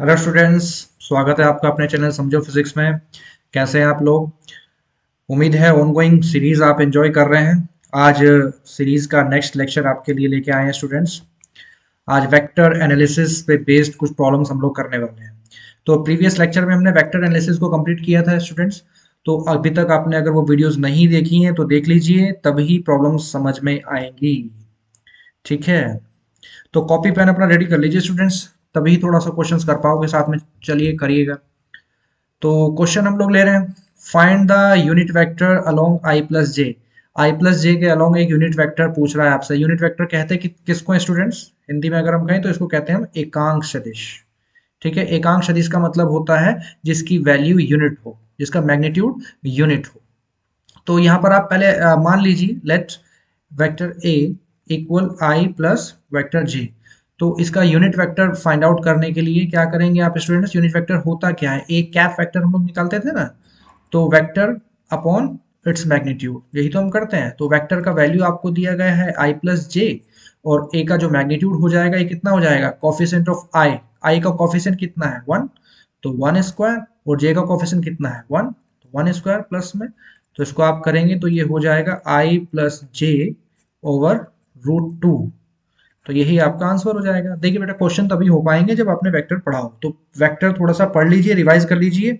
Hello students. स्वागत है आपका अपने चैनल समझो फिजिक्स में। कैसे हैं आप लोग? उम्मीद है ऑनगोइंग सीरीज आप एंजॉय कर रहे हैं। आज सीरीज का नेक्स्ट लेक्चर आपके लिए लेके आए हैं स्टूडेंट्स। आज वेक्टर एनालिसिस पे बेस्ड कुछ प्रॉब्लम्स हम लोग करने वाले हैं। तो प्रीवियस लेक्चर में हमने वेक्टर एनालिसिस को कंप्लीट किया था स्टूडेंट्स। तो अभी तक आपने अगर वो वीडियोस नहीं देखी हैं तो देख लीजिए, तभी प्रॉब्लम्स समझ में आएंगी। ठीक है, तो कॉपी पेन अपना रेडी कर लीजिए स्टूडेंट्स, तभी थोड़ा सा क्वेश्चंस कर पाओगे साथ में। चलिए करिएगा। तो क्वेश्चन हम लोग ले रहे हैं, find the unit vector along I plus J. I plus J के अलोंग एक यूनिट वेक्टर पूछ रहा है आपसे। यूनिट वेक्टर कहते हैं कि किसको है स्टूडेंट्स? हिंदी में अगर हम कहें तो इसको कहते हैं हम एकांक सदिश। ठीक है, एकांक सदिश का मतलब होता है जिसकी वैल्यू यूनिट हो, जिसका मैग्नीट्यूड यूनिट हो। तो यहाँ पर आप पहले मान लीजिए, let vector A equal I plus vector J. तो इसका यूनिट वेक्टर फाइंड आउट करने के लिए क्या करेंगे आप स्टूडेंट्स? यूनिट वेक्टर होता क्या है? एक कैप वेक्टर हम लोग निकालते थे ना, तो वेक्टर अपॉन इट्स मैग्नीट्यूड, यही तो हम करते हैं। तो वेक्टर का वैल्यू आपको दिया गया है आई प्लस जे, और ए का जो मैग्नीट्यूड हो जाएगा ये कितना हो जाएगा? कॉफिशिएंट ऑफ आई, आई का कॉफिशिएंट कितना है? 1, तो 1 स्क्वायर, और जे का कॉफिशिएंट कितना है? 1, तो 1 स्क्वायर प्लस में। तो इसको आप करेंगे तो ये हो जाएगा आई प्लस जे ओवर रूट 2। तो यही आपका आंसर हो जाएगा। देखिए बेटा, क्वेश्चन तभी हो पाएंगे जब आपने वेक्टर पढ़ा हो। तो वेक्टर थोड़ा सा पढ़ लीजिए, रिवाइज कर लीजिए,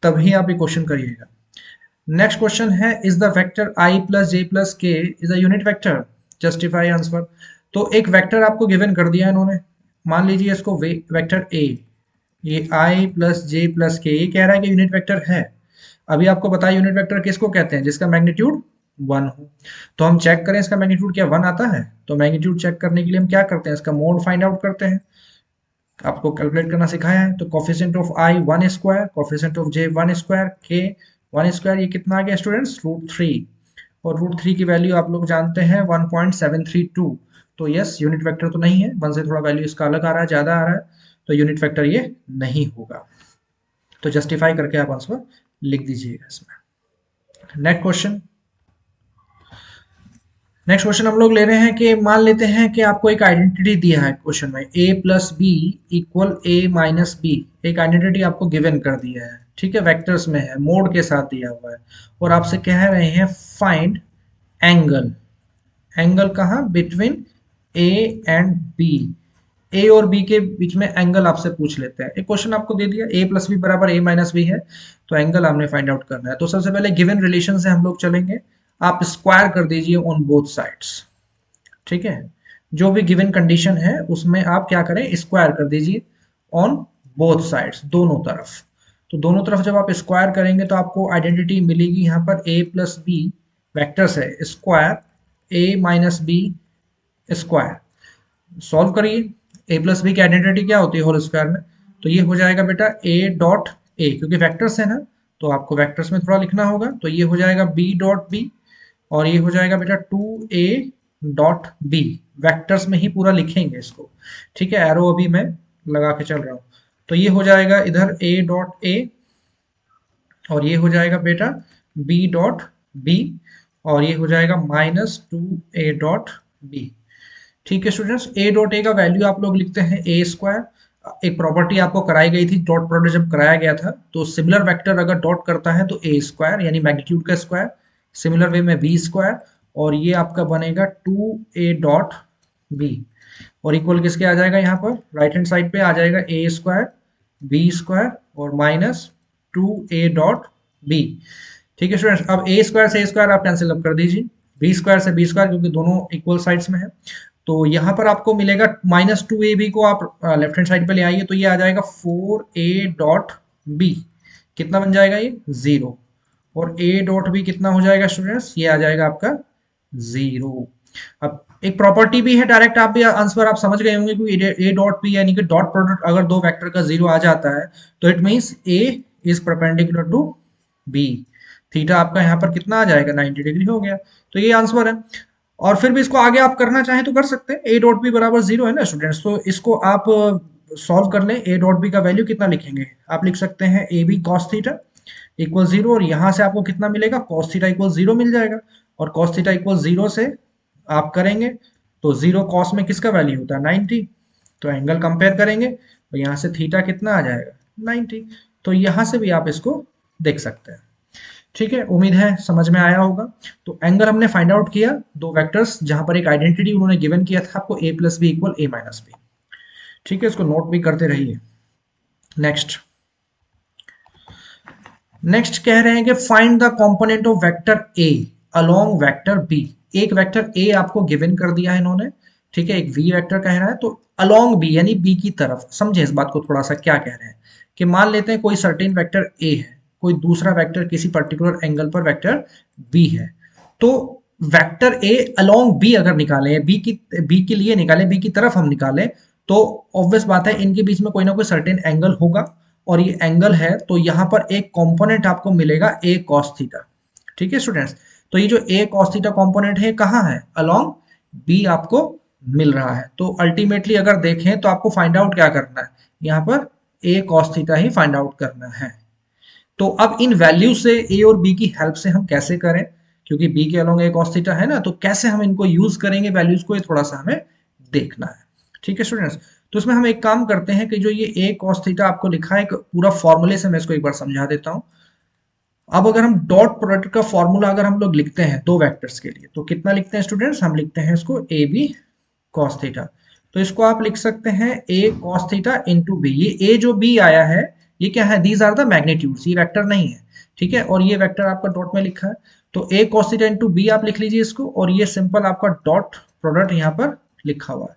तभी आप ये क्वेश्चन करिएगा। नेक्स्ट क्वेश्चन है, is the vector I plus J plus K is a unit vector? Justify answer. तो एक वेक्टर आपको गिवन कर दिया इन्होंने, मान लीजिए इसको वेक्टर ए, ये आई प्लस जे प्लस के, ये कह रहा है कि यूनिट वेक्टर है। अभी आपको बताया यूनिट वेक्टर किसको कहते हैं? जिसका मैग्नीट्यूड 1 हो। तो हम चेक करें इसका मैग्नीट्यूड क्या 1 आता है? तो मैग्नीट्यूड चेक करने के लिए हम क्या करते हैं? इसका मोड फाइंड आउट करते हैं। आपको कैलकुलेट करना सिखाया है। तो coefficient of I 1 square, coefficient of J 1 square, के 1 स्क्वायर, ये कितना आ गया स्टूडेंट्स? रूट 3। और रूट 3 की वैल्यू आप लोग जानते हैं 1.732। तो यस, यूनिट वेक्टर तो नहीं है, 1 से थोड़ा वैल्यू इसका अलग आ रहा है, ज़्यादा आ रहा है, तो यूनिट वेक्टर ये नहीं होगा। तो जस्टिफाई करके आप आंसर लिख दीजिएगा इसमें। Next question. नेक्स्ट क्वेश्चन हम लोग ले रहे हैं कि मान लेते हैं कि आपको एक आइडेंटिटी दिया है क्वेश्चन में, a plus B equal a minus B. एक आइडेंटिटी आपको गिवन कर दिया है, ठीक है, वेक्टर्स में है, मोड के साथ दिया हुआ है, और आपसे कह रहे हैं फाइंड एंगल। एंगल कहाँ? Between a and b। ए और बी के बीच में एंगल आपसे पूछ लेते हैं। एक क्वेश्चन आपको दे दिया ए प्लस बी बराबर ए माइनस बी है, तो एंगल हमने फाइंड आउट करना है। तो सबसे पहले गिवन रिलेशन से हम लोग चलेंगे। आप स्क्वायर कर दीजिए ऑन बोथ साइड्स। ठीक है, जो भी गिवन कंडीशन है उसमें आप क्या करें? स्क्वायर कर दीजिए ऑन बोथ साइड्स, दोनों तरफ। तो दोनों तरफ जब आप स्क्वायर करेंगे तो आपको आइडेंटिटी मिलेगी यहाँ पर a प्लस बी वैक्टर्स है, square a minus B square. Solve करिए। ए प्लस बी की आइडेंटिटी क्या होती है होल स्क्वायर में? तो ये हो जाएगा बेटा ए डॉट ए, क्योंकि वेक्टर्स है ना, तो आपको वेक्टर्स में थोड़ा लिखना होगा। तो ये हो जाएगा बी डॉट बी, और ये हो जाएगा बेटा 2a डॉट बी। वेक्टर्स में ही पूरा लिखेंगे इसको, ठीक है, एरो अभी मैं लगा के चल रहा हूँ। तो ये हो जाएगा इधर a डॉट ए, और ये हो जाएगा बेटा b डॉट बी, और ये हो जाएगा -2a डॉट बी। ठीक है स्टूडेंट्स, ए डॉट ए का वैल्यू आप लोग लिखते हैं ए स्क्वायर। एक प्रॉपर्टी आपको कराई गई थी, डॉट प्रोडक्ट जब कराया गया था, तो सिमिलर वेक्टर अगर डॉट करता है तो ए स्क्वायर यानी मैग्नीट्यूड का स्क्वायर, सिमिलर वे में बी स्क्वायर, और ये आपका बनेगा 2a डॉट बी। और इक्वल किसके आ जाएगा? यहाँ पर राइट हैंड साइड पे आ जाएगा ए स्क्वायर बी स्क्वायर और -2a डॉट बी। ठीक है स्टूडेंट्स, अब ए स्क्वायर से ए स्क्वायर आप कैंसिल अप कर दीजिए, बी स्क्वायर से बी स्क्वायर, क्योंकि दोनों इक्वल साइड्स में है। तो यहाँ पर आपको मिलेगा -2ab को आप लेफ्ट हैंड साइड पे ले आइए, तो ये आ जाएगा 4a डॉट बी। कितना बन जाएगा? ये 0। और a डॉट बी कितना हो जाएगा स्टूडेंट्स? ये आ जाएगा आपका 0। अब एक प्रॉपर्टी भी है, डायरेक्ट आप भी आंसर आप समझ गए होंगे, क्योंकि a डॉट बी यानी कि डॉट प्रोडक्ट अगर दो वेक्टर का 0 आ जाता है तो it means a is perpendicular to b। Theta आपका यहाँ पर कितना आ जाएगा? 90 डिग्री हो गया। तो ये आंसर है। और फिर भी इसको आगे आप करना चाहें तो कर सकते हैं। ए डॉट बी बराबर 0 है ना स्टूडेंट्स, तो इसको आप सॉल्व कर लें। ए डॉट बी का वैल्यू कितना लिखेंगे? आप लिख सकते हैं A B cos theta equal 0, और यहाँ से आपको कितना मिलेगा? कॉस थीटा इक्वल 0 मिल जाएगा। और कॉस थीटा इक्वल 0 से आप करेंगे तो 0 कॉस में किसका वैल्यू होता है? 90। तो एंगल कंपेयर करेंगे, और यहाँ से थीटा कितना आ जाएगा 90। तो यहाँ से भी आप इसको देख सकते हैं। ठीक है, उम्मीद है समझ में आया होगा। तो एंगल हमने फाइंड आउट किया, दो वेक्टर्स जहां पर एक आइडेंटिटी उन्होंने गिवन किया था आपको a plus B equal a minus B. ठीक है, इसको नोट भी करते रहिए। नेक्स्ट नेक्स्ट कह रहे हैं कि find the component of vector a along vector b। एक वेक्टर a आपको गिवन कर दिया है इन्होंने, ठीक है, एक v वेक्टर कह रहा है, तो अलोंग b यानी b की तरफ। समझे इस बात को थोड़ा सा, क्या कह रहे हैं कि मान लेते हैं कोई सर्टेन वेक्टर a है, कोई दूसरा वेक्टर किसी पर्टिकुलर एंगल पर वेक्टर b है, तो वेक्टर a अलोंग b अगर निकालें, b के लिए निकालें, b की तरफ हम निकालें, तो ऑब्वियस बात है इनके बीच में कोई ना कोई सर्टेन एंगल होगा, और ये एंगल है, तो यहाँ पर एक कंपोनेंट आपको मिलेगा a cos थीटा। ठीक है स्टूडेंट्स, तो ये जो a cos थीटा कंपोनेंट है कहाँ है, अलोंग b आपको मिल रहा है। तो अल्टीमेटली अगर देखें तो आपको फाइंड आउट क्या करना है, यहाँ पर a cos theta he find out करना है। तो अब इन वैल्यू से a और b की हेल्प से हम कैसे करें, क्योंकि b के अलोंग a cos थीटा है ना, तो कैसे हम इनको यूज करेंगे वैल्यूज को, ये थोड़ा सा हमें देखना है। ठीक है स्टूडेंट्स, तो इसमें हम एक काम करते हैं कि जो ये a cos थीटा आपको लिखा है, एक पूरा फॉर्मूले से मैं इसको एक बार समझा देता हूं। अब अगर हम डॉट प्रोडक्ट का फॉर्मूला अगर हम लोग लिखते हैं दो वेक्टर्स के लिए, तो कितना लिखते हैं स्टूडेंट्स, हम लिखते हैं इसको ए बी कॉस थीटा। तो इसको आप लिख सकते हैं a cos theta into B. ये a जो b आया है ये क्या है, दीज आर द मैग्नीट्यूड्स, ये वेक्टर नहीं है। ठीक है, और ये वेक्टर आपका डॉट में लिखा है, तो a cos theta into B आप लिख लीजिए इसको, और ये सिंपल आपका डॉट प्रोडक्ट यहाँ पर लिखा हुआ है।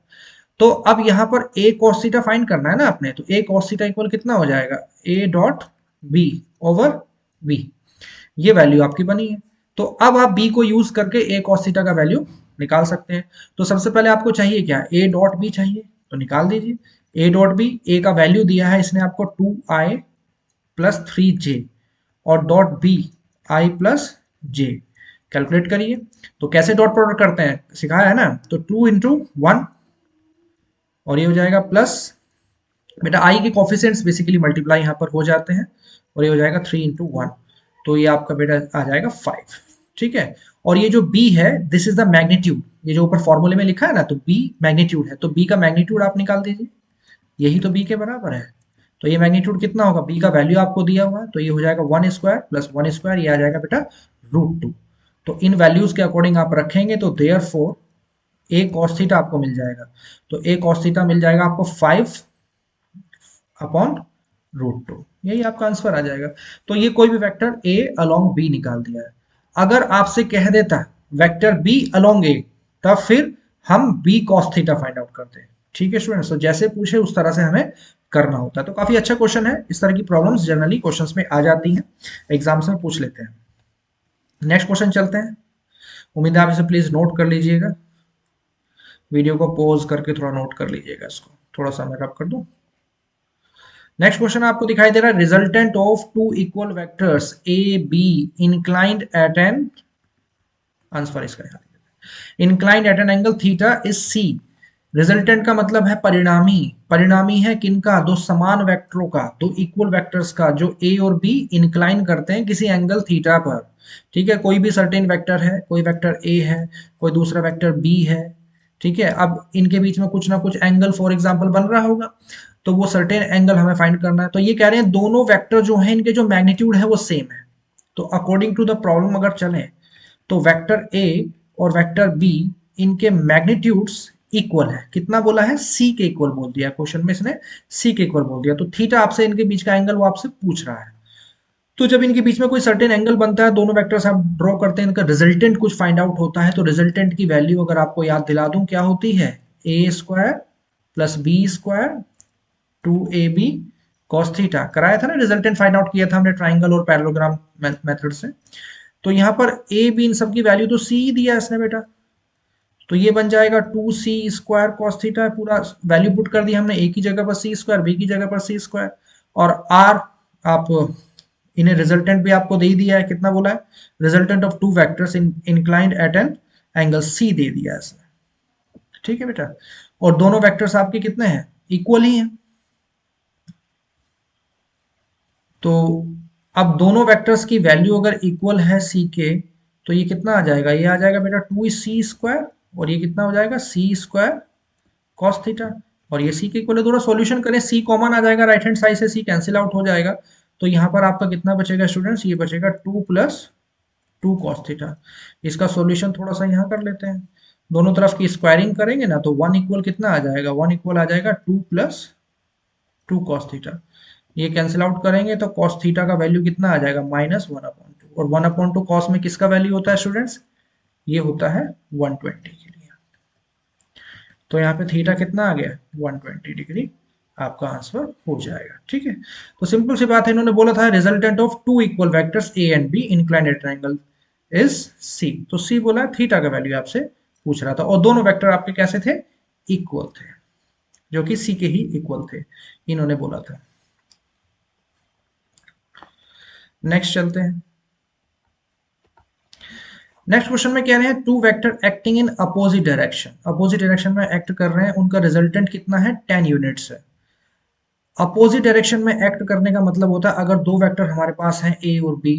तो अब यहाँ पर a cos थीटा फाइंड करना है ना अपने, तो a cos थीटा इक्वल कितना हो जाएगा, a dot b over b, ये वैल्यू आपकी बनी है। तो अब आप b को यूज करके a cos थीटा का वैल्यू निकाल सकते हैं। तो सबसे पहले आपको चाहिए क्या, a डॉट b चाहिए, तो निकाल दीजिए। a डॉट b, a का वैल्यू दिया है इसने आपको 2i प्लस 3j, और dot b i plus j, calculate करिए। तो कैसे डॉट प्रोडक्ट करते हैं सिखाया है ना, तो 2 इंटू 1, और ये हो जाएगा प्लस, बेटा आई के कॉफिशिएंट्स बेसिकली मल्टीप्लाई यहाँ पर हो जाते हैं, और ये हो जाएगा 3 इंटू 1, तो ये आपका बेटा आ जाएगा 5। ठीक है, और ये जो b है दिस इज द मैग्नीट्यूड, ये जो ऊपर फॉर्मूले में लिखा है ना, तो b मैग्नीट्यूड है, तो b का मैग्नीट्यूड आप निकाल दीजिए, यही तो b के बराबर है। तो ये मैग्नीट्यूड कितना होगा, b का वैल्यू आपको दिया हुआ है, तो ये हो जाएगा 1 स्क्वायर प्लस 1 स्क्वायर, ये आ जाएगा बेटा √2। तो इन वैल्यूज के अकॉर्डिंग आप रखेंगे, तो देयरफॉर a cos थीटा आपको मिल जाएगा, तो a cos थीटा मिल जाएगा आपको 5 अपॉन √2, यही आपका आंसर आ जाएगा। तो ये कोई भी वेक्टर a अलोंग b निकाल दिया है। अगर आपसे कह देता वेक्टर b अलोंग a, तब फिर हम b cos theta find out करते हैं। ठीक है स्टूडेंट्स, तो जैसे पूछे उस तरह से हमें करना होता है। तो काफी अच्छा क्वेश्चन है, इस तरह की प्रॉब्लम्स जनरली क्वेश्चंस में आ जाती हैं, एग्जाम्स में पूछ लेते हैं। नेक्स्ट क्वेश्चन चलते हैं, उम्मीद है आप इसे प्लीज नोट कर लीजिएगा, वीडियो को पॉज करके थोड़ा नोट कर लीजिएगा, इसको थोड़ा सा मैं रब कर दूं। नेक्स्ट क्वेश्चन आपको दिखाई दे रहा है, resultant of two equal vectors A B inclined at an, answer इसका inclined at an angle theta is C. Resultant का मतलब है परिणामी, परिणामी है किनका, दो समान वेक्टरों का, दो इक्वल वेक्टर्स का, जो a और b इंक्लाइन करते हैं किसी एंगल थीटा पर। ठीक है, कोई भी सर्टेन वेक्टर है, कोई वेक्टर a है, कोई दूसरा वेक्टर b है। ठीक है, अब इनके बीच में कुछ ना कुछ एंगल फॉर एग्जांपल बन रहा होगा, तो वो सर्टेन एंगल हमें फाइंड करना है। तो ये कह रहे हैं दोनों वेक्टर जो हैं इनके जो मैग्नीट्यूड है वो सेम है। तो अकॉर्डिंग टू द प्रॉब्लम अगर चले, तो वेक्टर a और वेक्टर b इनके मैग्नीट्यूड्स इक्वल है, कितना बोला है, c के इक्वल बोल दिया क्वेश्चन में इसने, c के इक्वल बोल दिया। तो थीटा आपसे इनके बीच का एंगल वो आपसे पूछ रहा है। तो जब इनके बीच में कोई सर्टेन एंगल बनता है, दोनों वेक्टर्स आप ड्रॉ करते हैं, इनका रिजल्टेंट कुछ फाइंड आउट होता है। तो रिजल्टेंट की वैल्यू अगर आपको याद दिला दूं क्या होती है, a square plus B square 2ab cos theta, कराया था ना, रिजल्टेंट फाइंड आउट किया था हमने ट्राइंगल और पैरेललोग्राम मेथड से। तो यहाँ पर a b इन सब की वैल्यू तो c दिया है इसने बेटा, तो ये बन जाएगा 2c स्क्वायर cos थीटा, पूरा वैल्यू पुट कर दिया हमने, a की जगह पर c स्क्वायर, b की जगह पर c स्क्वायर, और r आप इन्हें रिजल्टेंट भी आपको दे दिया है, कितना बोला है, resultant of two vectors inclined at an angle c दे दिया है इसने। ठीक है बेटा, और दोनों वेक्टर्स आपके कितने हैं, इक्वल ही हैं। तो अब दोनों वेक्टर्स की वैल्यू अगर इक्वल है c के, तो ये कितना आ जाएगा, ये आ जाएगा बेटा 2c स्क्वायर, और ये कितना हो जाएगा c स्क्वायर cos थीटा। और ये सी के इक्वल है, दोनों सॉल्यूशन करें, सी कॉमन आ जाएगा, राइट हैंड साइड से सी कैंसिल आउट हो जाएगा, तो यहाँ पर आपका कितना बचेगा स्टूडेंट्स, ये बचेगा 2 प्लस 2 कॉस थीटा। इसका सॉल्यूशन थोड़ा सा यहाँ कर लेते हैं, दोनों तरफ की स्क्वायरिंग करेंगे ना, तो 1 इक्वल कितना आ जाएगा, 1 इक्वल आ जाएगा 2 प्लस 2 कॉस थीटा। ये कैंसिल आउट करेंगे तो कॉस थीटा का वैल्यू कितना आ जाएगा, -1/2, और 1/2 कॉस में किसका वैल्यू होता है स्टूडेंट्स, ये होता है 120 के लिए। तो यहाँ पे थीटा कितना आ गया, 120 डिग्री आपका आंसर हो जाएगा। ठीक है, तो सिंपल सी बात है, इन्होंने बोला था resultant of two equal vectors A and B inclined at triangle is C, तो सी बोला, थीटा का वैल्यू आपसे पूछ रहा था, और दोनों वेक्टर आपके कैसे थे, इक्वल थे, जो कि सी के ही इक्वल थे, इन्होंने बोला था। नेक्स्ट चलते हैं। नेक्स्ट क्वेश्चन में कह रहे हैं two vector acting in opposite direction, opposite direction में एक्ट कर रहे हैं, उनका रिजल्टेंट कितना है, 10 यूनिट्स है। अपोजिट डायरेक्शन में एक्ट करने का मतलब होता है अगर दो वेक्टर हमारे पास हैं ए और बी,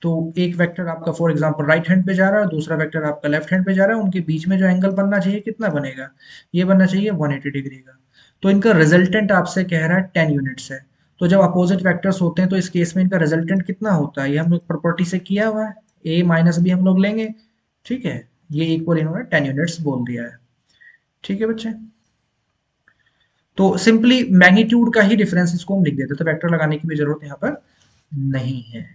तो एक वेक्टर आपका फॉर एग्जांपल राइट हैंड पे जा रहा है और दूसरा वेक्टर आपका लेफ्ट हैंड पे जा रहा है, उनके बीच में जो एंगल बनना चाहिए कितना बनेगा, ये बनना चाहिए 180 डिग्री का। तो इनका रिजल्टेंट आपसे कह रहा है 10 यूनिट्स है। तो जब अपोजिट वेक्टर्स होते हैं तो इस केस में इनका रिजल्टेंट कितना होता है, ये हम लोग प्रॉपर्टी से किया हुआ है, ए माइनस बी हम लोग लेंगे। ठीक है, ये इक्वल इन्होंने 10 यूनिट्स बोल दिया है। ठीक है बच्चे, तो सिंपली मैग्नीट्यूड का ही डिफरेंस इसको हम लिख देते, तो वेक्टर लगाने की भी जरूरत यहाँ पर नहीं है।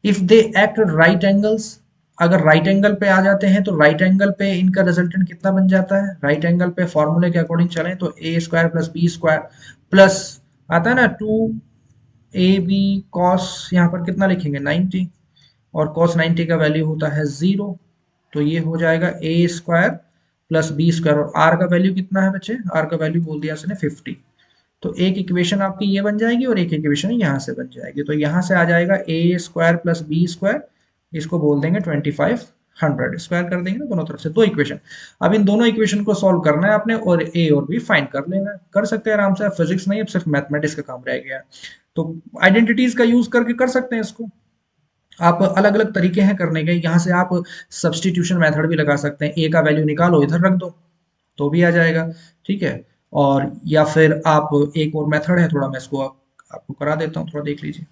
If they act right angles, अगर राइट एंगल पे आ जाते हैं तो राइट एंगल पे इनका रिजल्टेंट कितना बन जाता है, राइट एंगल पे फॉर्मूले के अकॉर्डिंग चलें तो A square plus B square plus आता है ना 2ab कॉस, यहाँ पर कितना लिखेंगे 90, और cos 90 का वैल्यू होता है 0, तो ये हो जाएगा A square plus B square, और आर का वैल्यू कितना है बच्चे, आर का वैल्यू बोल दिया इसने 50। तो एक इक्वेशन आपकी ये बन जाएगी और एक इक्वेशन यहाँ से बन जाएगी, तो यहाँ से आ जाएगा A square plus B square, इसको बोल देंगे 2500, स्क्वायर कर देंगे ना दोनों तरफ से, दो इक्वेशन। अब इन दोनों इक्वेशन को सॉल्व करना है आपने और ए और बी फाइंड कर लेना है, कर सकते हैं आराम से, फिजिक्स नहीं अब सिर्फ मैथमेटिक्स का काम रह गया। तो आइडेंटिटीज का यूज करके कर सकते हैं इसको, आप अलग अलग तरीके हैं करने के, यहाँ से आप सब्सटीट्यूशन मेथड भी लगा सकते हैं, ए का वैल्यू निकालो इधर रख दो तो भी आ जाएगा। ठीक है, और या फिर आप एक और मेथड है, थोड़ा मैं इसको आपको करा देता हूँ, थोड़ा देख लीजिए।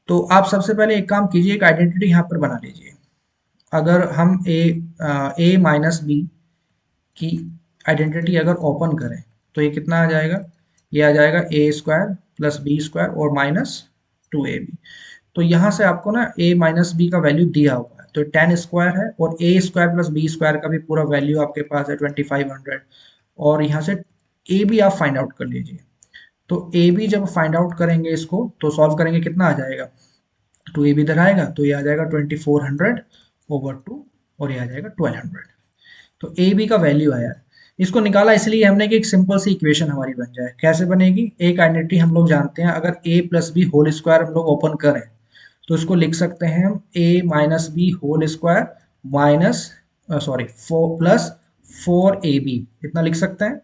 तो आप सबसे पहले एक काम कीजिए, एक आइडेंटिटी यहाँ पर बना लीजिए। अगर हम ए माइनस बी की आइडेंटिटी अगर ओपन करें तो ये कितना आ जाएगा, ये आ जाएगा A square plus B square और माइनस 2ab। तो यहाँ से आपको ना a माइनस बी का वैल्यू दिया हुआ है, तो 10 स्क्वायर है, और a square plus B square का भी पूरा वैल्यू आपके पास है 2500, और यहाँ से a भी आप फाइंड आउट कर लीजिए। तो a भी जब फाइंड आउट करेंगे इसको तो सॉल्व करेंगे कितना आ जाएगा, 2ab इधर आएगा तो ये आ जाएगा 2400/2, और ये आ जाएगा 1200। तो ए बी का वैल्यू आया, इसको निकाला इसलिए हमने कि एक सिंपल सी इक्वेशन हमारी बन जाए। कैसे बनेगी, एक आइडेंटिटी हम लोग जानते हैं, अगर ए प्लस बी होल स्क्वायर हम लोग ओपन करें तो इसको लिख सकते हैं हम A minus B whole square minus sorry 4 plus 4ab, इतना लिख सकते हैं।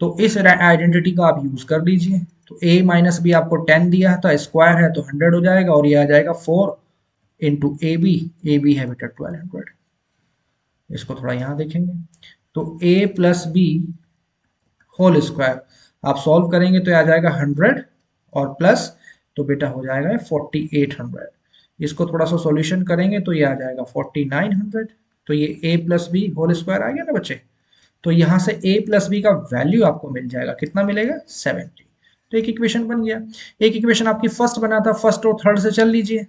तो इस आइडेंटिटी का आप यूज कर लीजिए, तो a माइनस बी आपको 10 दिया था, स्क्वायर है तो 100 हो जाएगा, और ये आ जाएगा 4 इंटू ए बी है बेटा 1200। इसको थोड़ा यहाँ देखेंगे, तो a plus B whole square आप सॉल्व करेंगे तो आ जाएगा 100, और प्लस तो बेटा हो जाएगा 4800। इसको थोड़ा सा सॉल्यूशन करेंगे तो ये आ जाएगा 4900। तो ये a plus B whole square आ गया ना बच्चे, तो यहाँ से a प्लस बी का वैल्यू आपको मिल जाएगा, कितना मिलेगा 70। तो एक इक्वेशन बन गया। एक इक्वेशन आपकी फर्स्ट बना था, फर्स्ट और थर्ड से चल लीजिए,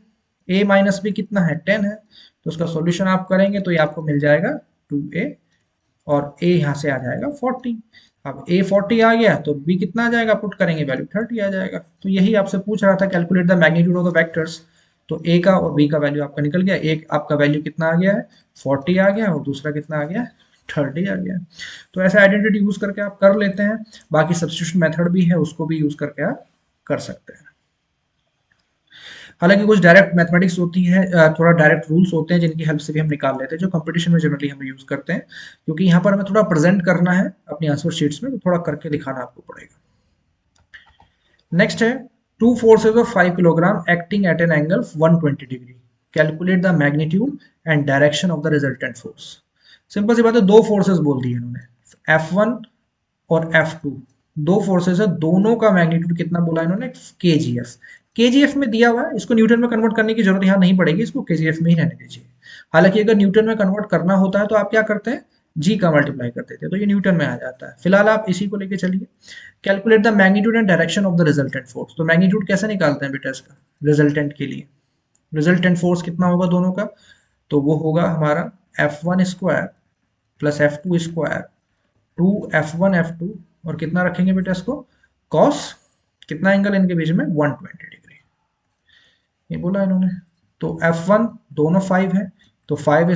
a माइनस बी कितना है 10 है, तो उसका सॉल्यूशन आप करेंगे तो ये आपको मिल जाएगा 2a, और a यहाँ से आ जाएगा 40। अब a 40 आ गया तो b कितना आ जाएगा, पुट करेंगे वैल्यू 30 आ जाएगा। तो यही आपसे पूछ रहा था, calculate the magnitude of the vectors, तो a का और b का वैल्यू आपका निकल गया, एक आपका वैल्यू कितना आ गया है 40 आ गया, और दूसरा कितना आ गया 30 आ गया। तो ऐसे आइडेंटिटी यूज करके आप कर लेते हैं, बाकी सब्स्टिट्यूशन मेथड भी है उसको भी यूज करके आप कर सकते हैं। हालांकि कुछ डायरेक्ट मैथमेटिक्स होती है, थोड़ा डायरेक्ट रूल्स होते हैं जिनकी हेल्प से भी हम निकाल लेते हैं, जो कंपटीशन में जनरली हम यूज करते हैं, क्योंकि यहाँ पर हमें थोड़ा प्रेजेंट करना है अपनी आंसर शीट्स में, तो थोड़ा करके दिखाना आपको पड़ेगा। नेक्स्ट है two forces of 5 kilogram acting at an angle 120 degree, calculate the magnitude and direction of the resultant force. Simple सी बात है, दो फोर्सेस बोल दी है इन्होंने, F1 और F2, दो फोर्सेस है, दोनों का मैग्नीट्यूड कितना बोला इन्होंने, kgf। kgf में दिया हुआ है, इसको न्यूटन में कन्वर्ट करने की जरूरत यहाँ नहीं पड़ेगी, इसको kgf में ही रहने दीजिए। हालांकि अगर न्यूटन में कन्वर्ट करना होता है तो आप क्या करते हैं, जी का मल्टीप्लाई कर देते हैं, तो ये न्यूटन में आ जाता है। फिलहाल आप इसी को लेके चलिए। Calculate the magnitude and direction of the resultant force. तो मैग्नीट्यूड कैसे निकालते हैं बेटा इसका, रिजल्टेंट के लिए, रिजल्टेंट फोर्स कितना होगा दोनों का, तो वो होगा हमारा F1 square plus F2 square, 2F1 F2, और कितना रखेंगे बेटा इसको, कॉस, कितना एंगल इनके बीच में, 120 डिग्री, ये बोला इन्होंने। तो F1 दोनों 5 है, तो 5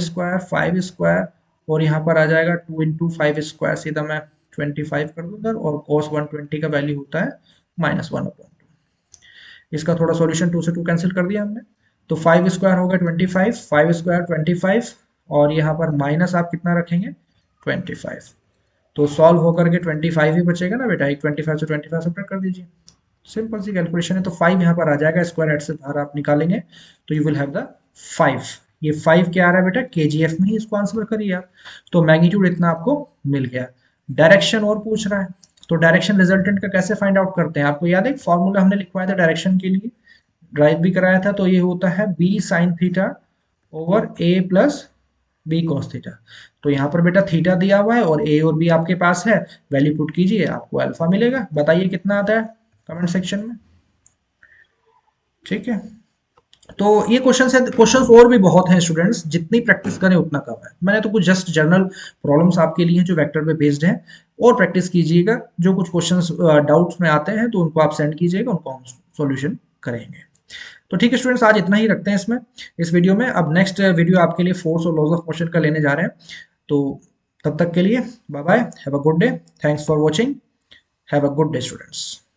स्क्वायर और यहाँ पर आ जाएगा 2 इंटू 5 स्क्वायर, सीधा मैं 25 कर दूंगा, और cos 120 का वैल्यू होता है -1/2। इसका थोड़ा सॉल्यूशन, 2 से 2 कैंसिल कर दिया हमने, तो 5 स्क्वायर होगा 25, 5 स्क्वायर 25, और यहाँ पर माइनस आप कितना रखेंगे, 25। तो सॉल्व होकर के 25 ही बचेगा ना बेटा, एक 25 से 25 सब्ट्रैक्ट कर दीजिए, सिंपल सी कैलकुलेशन है। तो 5 यहाँ पर आ जाएगा, स्क्वायर हेड से बाहर आप निकालेंगे तो यू विल हैव द 5। ये 5 क्या आ रहा है बेटा, केजीएफ में ही इसको आंसर करिए आप। तो मैग्नीट्यूड इतना आपको मिल गया। डायरेक्शन और पूछ रहा है, तो डायरेक्शन रिजल्टेंट का कैसे फाइंड आउट करते हैं, आपको याद है फॉर्मूला हमने लिखवाया था डायरेक्शन के लिए, ड्राइव भी कराया था, तो ये होता है बी साइन थीटा ओवर ए प्लस बी कॉस थीटा। तो यहाँ पर बेटा थीटा दिया हुआ है और ए और बी आपके पास है, वैल्यू पुट कीजिए, आपको अल्फा मिलेगा। बताइए कितना आता है कमेंट सेक्शन में, ठीक है। तो ये क्वेश्चन है, क्वेश्चंस और भी बहुत हैं स्टूडेंट्स, जितनी प्रैक्टिस करें उतना कम है। मैंने तो कुछ जस्ट जनरल प्रॉब्लम्स आपके लिए जो वेक्टर पे बेस्ड हैं, और प्रैक्टिस कीजिएगा। जो कुछ क्वेश्चंस डाउट्स में आते हैं तो उनको आप सेंड कीजिएगा, उनको हम सॉल्यूशन करेंगे। तो ठीक है स्टूडेंट्स, आज इतना ही रखते हैं इसमें, इस वीडियो में। अब नेक्स्ट वीडियो आपके लिए फोर्स और लॉज ऑफ मोशन का लेने जा रहे हैं। तो तब तक के लिए bye bye, have a good day, thanks for watching, have a good day students.